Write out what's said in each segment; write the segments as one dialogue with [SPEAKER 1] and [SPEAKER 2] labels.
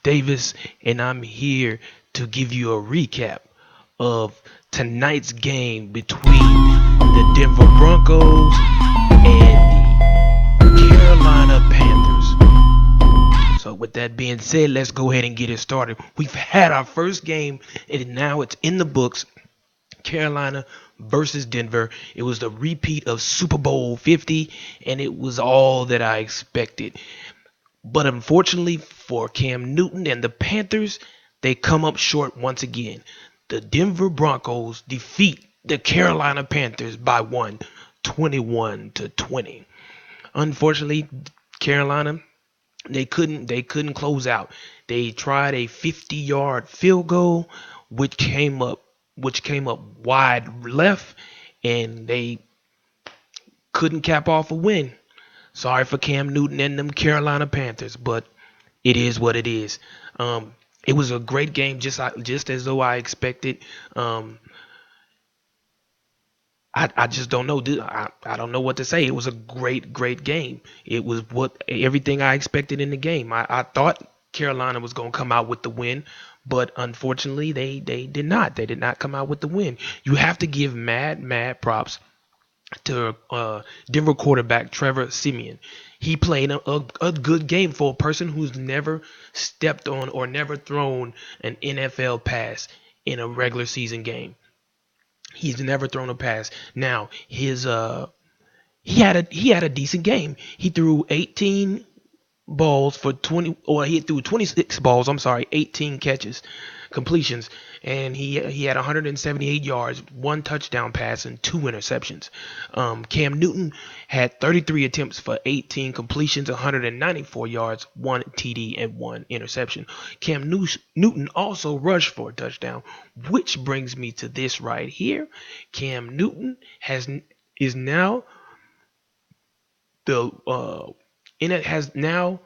[SPEAKER 1] Davis, and I'm here to give you a recap of tonight's game between the Denver Broncos and the Carolina Panthers. So, with that being said, let's go ahead and get it started. We've had our first game, and now it's in the books. Carolina versus Denver. It was the repeat of Super Bowl 50, and it was all that I expected. But unfortunately for Cam Newton and the Panthers, they come up short once again. The Denver Broncos defeat the Carolina Panthers by 21-20. Unfortunately, Carolina they couldn't close out. They tried a 50-yard field goal which came up wide left, and they couldn't cap off a win. Sorry for Cam Newton and them Carolina Panthers, but it is what it is. It was a great game, just as though I expected. Um, I just don't know. I don't know what to say. It was a great game. It was everything I expected in the game. I thought Carolina was going to come out with the win, but unfortunately they did not. They did not come out with the win. You have to give mad props to Denver quarterback Trevor Siemian. He played a good game for a person who's never stepped on or never thrown an NFL pass in a regular season game. He's never thrown a pass. Now his he had a decent game. He threw 18 balls for 20, or he threw 26 balls. I'm sorry, 18 catches, completions, and he had 178 yards, one touchdown pass, and two interceptions. Cam Newton had 33 attempts for 18 completions, 194 yards, one TD, and one interception. Newton also rushed for a touchdown, which brings me to this right here. Cam Newton is now the and it has now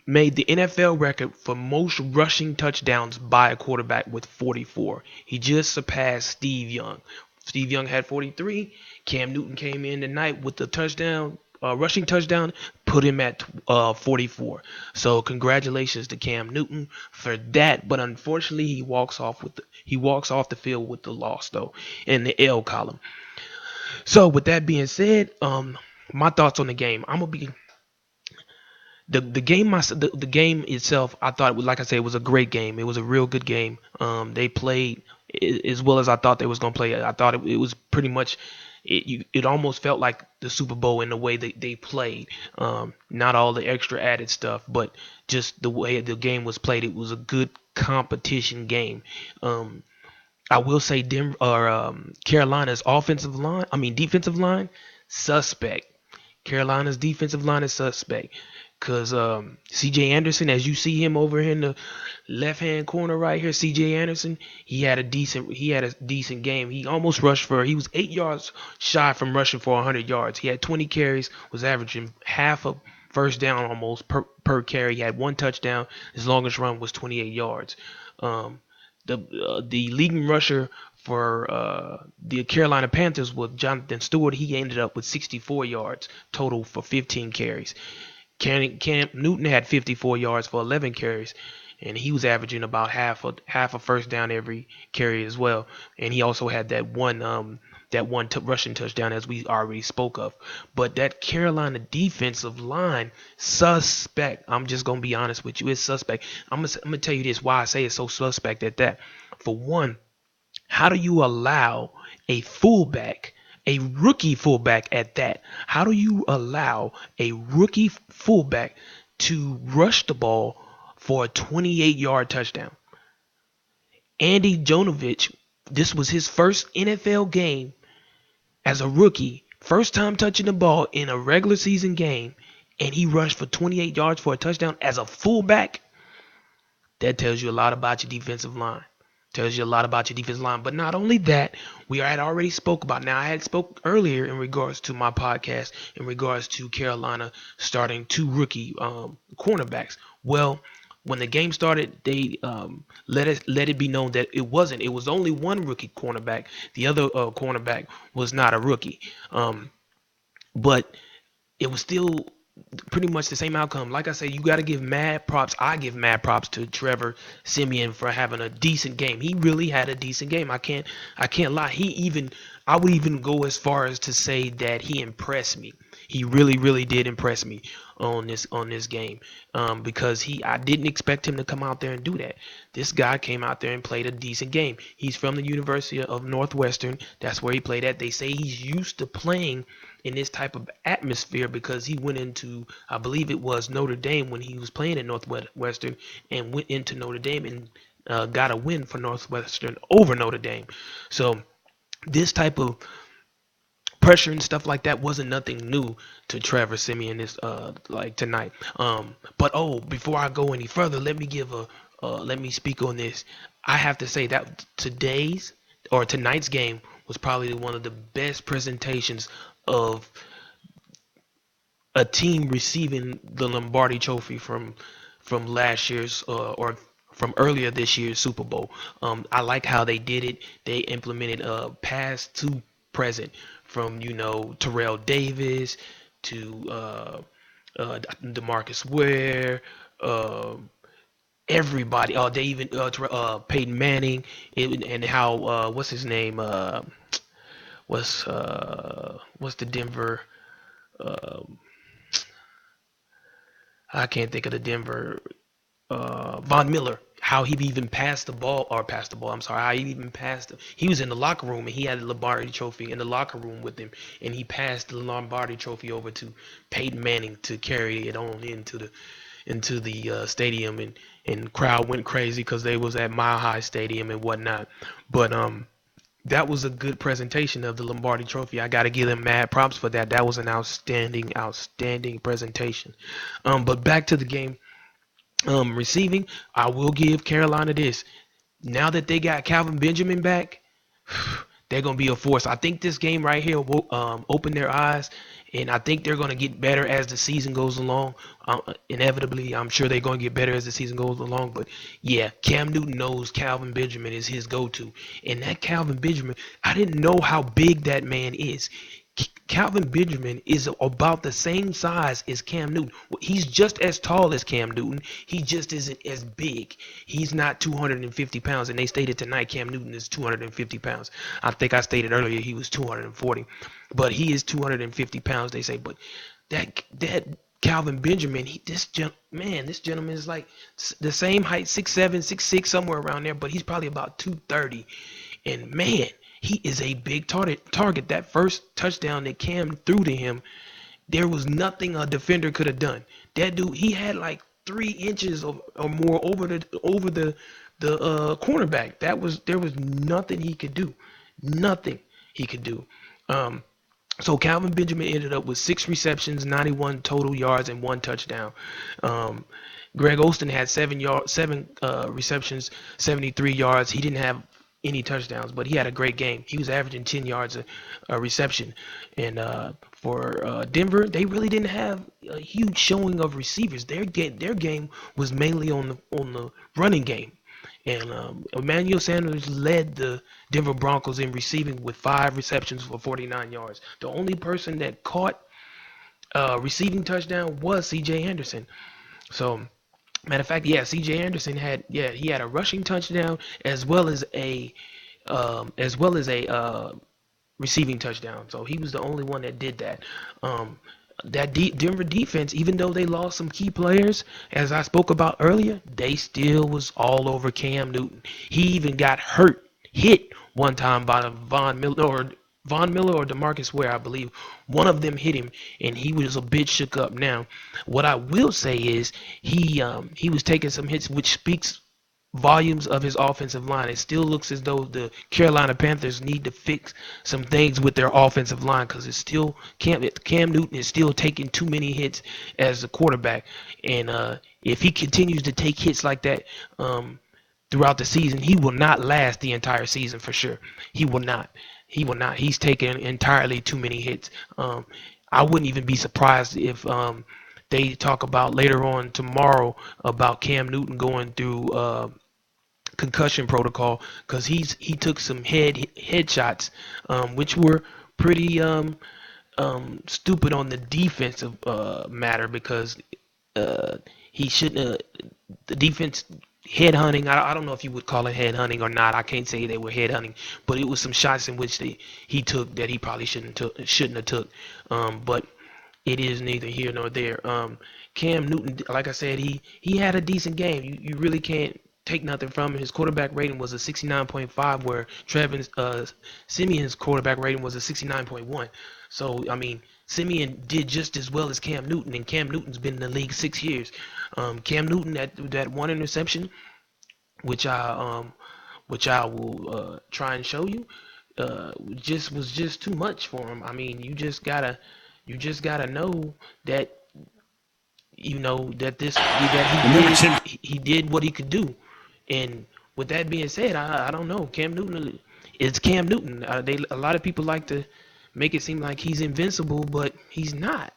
[SPEAKER 1] made the NFL record for most rushing touchdowns by a quarterback with 44. He just surpassed Steve Young. Steve Young had 43. Cam Newton came in tonight with the touchdown, rushing touchdown, put him at 44. So congratulations to Cam Newton for that. But unfortunately, he walks off the field with the loss though in the L column. So with that being said, my thoughts on the game. I'm gonna be the game itself. I thought, like I said, it was a great game. It was a real good game. They played as well as I thought they was gonna play. I thought it was pretty much. It almost felt like the Super Bowl in the way they played. Not all the extra added stuff, but just the way the game was played. It was a good competition game. I will say Carolina's defensive line, suspect. Carolina's defensive line is suspect. Cause C.J. Anderson, as you see him over here in the left hand corner right here, C.J. Anderson, he had a decent game. He almost rushed for he was 8 yards shy from rushing for 100 yards. He had 20 carries, was averaging half a first down almost per carry. He had one touchdown. His longest run was 28 yards. Um, the leading rusher for the Carolina Panthers was Jonathan Stewart. He ended up with 64 yards total for 15 carries. Cam Newton had 54 yards for 11 carries, and he was averaging about half a first down every carry as well. And he also had that one rushing touchdown, as we already spoke of. But that Carolina defensive line, suspect. I'm just gonna be honest with you, it's suspect. I'm gonna tell you this why I say it's so suspect at that. For one, how do you allow a fullback, a rookie fullback at that? How do you allow a rookie fullback to rush the ball for a 28-yard touchdown? Andy Jonovich, this was his first NFL game as a rookie, first time touching the ball in a regular season game, and he rushed for 28 yards for a touchdown as a fullback. That tells you a lot about your defensive line. Tells you a lot about your defensive line. But not only that, we had already spoke about. Now I had spoke earlier in regards to my podcast in regards to Carolina starting two rookie cornerbacks. Well, when the game started, they let it be known that it wasn't. It was only one rookie cornerback. The other cornerback was not a rookie. But it was still pretty much the same outcome. Like I said, you got to give mad props. I give mad props to Trevor Siemian for having a decent game. He really had a decent game. I can't lie. I would even go as far as to say that he impressed me. He really did impress me on this game, because I didn't expect him to come out there and do that. This guy came out there and played a decent game. He's from the University of Northwestern. That's where he played at. They say he's used to playing in this type of atmosphere because he went into, I believe it was Notre Dame when he was playing at Northwestern, and went into Notre Dame and got a win for Northwestern over Notre Dame. So this type of pressure and stuff like that wasn't nothing new to Trevor Siemian this like tonight. But before I go any further, let me speak on this. I have to say that tonight's game was probably one of the best presentations of a team receiving the Lombardi Trophy from last year's or from earlier this year's Super Bowl. I like how they did it. They implemented past to present, from Terrell Davis to Demarcus Ware, uh, everybody. They even Peyton Manning, and how what's his name? What's the Denver? Uh, I can't think of the Denver. Von Miller, how he even passed the ball. I'm sorry, how he even passed. He was in the locker room and he had the Lombardi Trophy in the locker room with him, and he passed the Lombardi Trophy over to Peyton Manning to carry it on into the stadium, and crowd went crazy because they was at Mile High Stadium and whatnot. But that was a good presentation of the Lombardi Trophy. I got to give them mad props for that. That was an outstanding presentation. But back to the game. Receiving, I will give Carolina this. Now that they got Calvin Benjamin back, they're gonna be a force. I think this game right here will open their eyes, and I think they're gonna get better as the season goes along. Inevitably, I'm sure they're gonna get better as the season goes along. But yeah, Cam Newton knows Calvin Benjamin is his go-to, and that Calvin Benjamin, I didn't know how big that man is. Calvin Benjamin is about the same size as Cam Newton. He's just as tall as Cam Newton. He just isn't as big. He's not 250 pounds, and they stated tonight Cam Newton is 250 pounds. I think I stated earlier he was 240, but he is 250 pounds. They say, but that Calvin Benjamin, this gentleman is like the same height, 6'7", 6'6", somewhere around there, but he's probably about 230, and man, he is a big target. That first touchdown that Cam threw to him, there was nothing a defender could have done. That dude, he had like 3 inches or more over the cornerback. There was nothing he could do. Nothing he could do. Um, so Calvin Benjamin ended up with 6 receptions, 91 total yards, and 1 touchdown. Um, Greg Olsen had 7 receptions, 73 yards. He didn't have any touchdowns, but he had a great game. He was averaging 10 yards a reception. And for Denver, they really didn't have a huge showing of receivers. Their game was mainly on the running game. And Emmanuel Sanders led the Denver Broncos in receiving with 5 receptions for 49 yards. The only person that caught receiving touchdown was C.J. Henderson. So, matter of fact, yeah, C.J. Henderson he had a rushing touchdown as well as a receiving touchdown. So he was the only one that did that. Um, that Denver defense, even though they lost some key players, as I spoke about earlier, they still was all over Cam Newton. He even got hit one time by Von Miller or Demarcus Ware, I believe. One of them hit him, and he was a bit shook up. Now, what I will say is he was taking some hits, which speaks volumes of his offensive line. It still looks as though the Carolina Panthers need to fix some things with their offensive line, because it's still Cam Newton is still taking too many hits as a quarterback, and if he continues to take hits like that throughout the season, he will not last the entire season for sure. He will not. He will not. He's taking entirely too many hits. I wouldn't even be surprised if they talk about later on tomorrow about Cam Newton going through concussion protocol, because he took some headshots, which were pretty stupid on the defensive matter because uh, he shouldn't have. The defense headhunting. I don't know if you would call it headhunting or not. I can't say they were headhunting, but it was some shots in which he took that he probably shouldn't have took. But it is neither here nor there. Cam Newton, like I said, he had a decent game. You really can't take nothing from him. His quarterback rating was a 69.5, where Trevor Siemian's quarterback rating was a 69.1. So I mean, Siemian did just as well as Cam Newton, and Cam Newton's been in the league 6 years. Cam Newton, that one interception, which I will try and show you, just was just too much for him. I mean, you just gotta know that he did what he could do. And with that being said, I don't know. Cam Newton, it's Cam Newton. A lot of people like to make it seem like he's invincible, but he's not.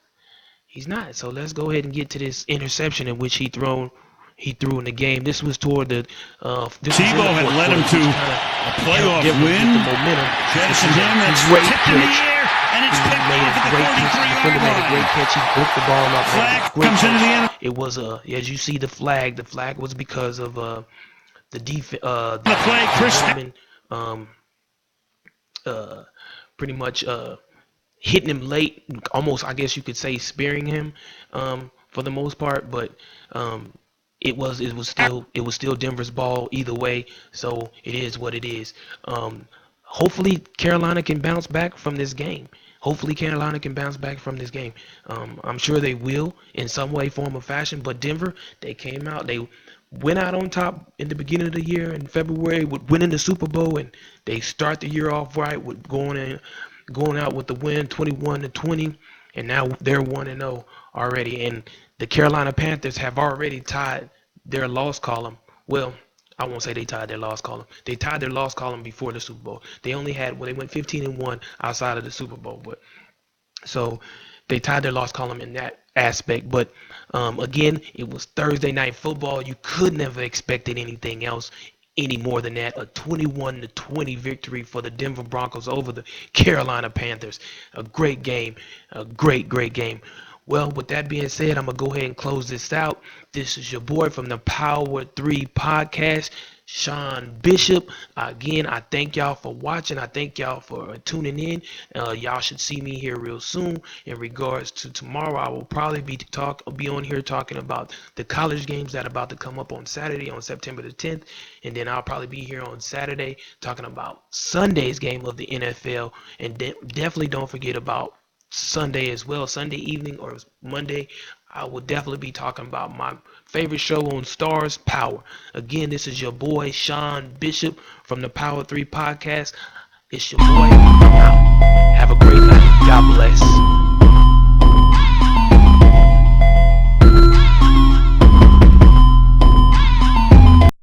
[SPEAKER 1] He's not. So let's go ahead and get to this interception in which he threw in the game. This was toward the.
[SPEAKER 2] Tebow had led him to a playoff win.
[SPEAKER 1] The momentum.
[SPEAKER 2] Jettisoned him. That's tipped in the air, and it's picked off at the 43-yard line.
[SPEAKER 1] Great catch. He broke the ball up.
[SPEAKER 2] Flag comes into the end.
[SPEAKER 1] It was as you see the flag. The flag was because of the defense. The
[SPEAKER 2] play, Chris.
[SPEAKER 1] Pretty much hitting him late, almost I guess you could say spearing him for the most part, but it was still Denver's ball either way, so it is what it is. Hopefully Carolina can bounce back from this game. I'm sure they will in some way, form, or fashion, but Denver, they went out on top in the beginning of the year in February with winning the Super Bowl, and they start the year off right with going out with the win 21-20, and now they're 1-0 already. And the Carolina Panthers have already tied their loss column. Well, I won't say they tied their loss column. They tied their loss column before the Super Bowl. They only had they went 15-1 outside of the Super Bowl, but so they tied their loss column in that aspect. But again, it was Thursday night football. You could never expected anything else any more than that. A 21-20 victory for the Denver Broncos over the Carolina Panthers. A great game. A great game. Well, with that being said, I'm going to go ahead and close this out. This is your boy from the Power 3 Podcast, Sean Bishop. Again, I thank y'all for watching. I thank y'all for tuning in. Y'all should see me here real soon. In regards to tomorrow, I will probably be on here talking about the college games that are about to come up on Saturday, on September the 10th. And then I'll probably be here on Saturday talking about Sunday's game of the NFL. And definitely don't forget about Sunday as well. Sunday evening or Monday, I will definitely be talking about my favorite show on Stars, Power. Again, this is your boy Sean Bishop from the Power 3 Podcast. It's your boy. I'm out. Have a great night.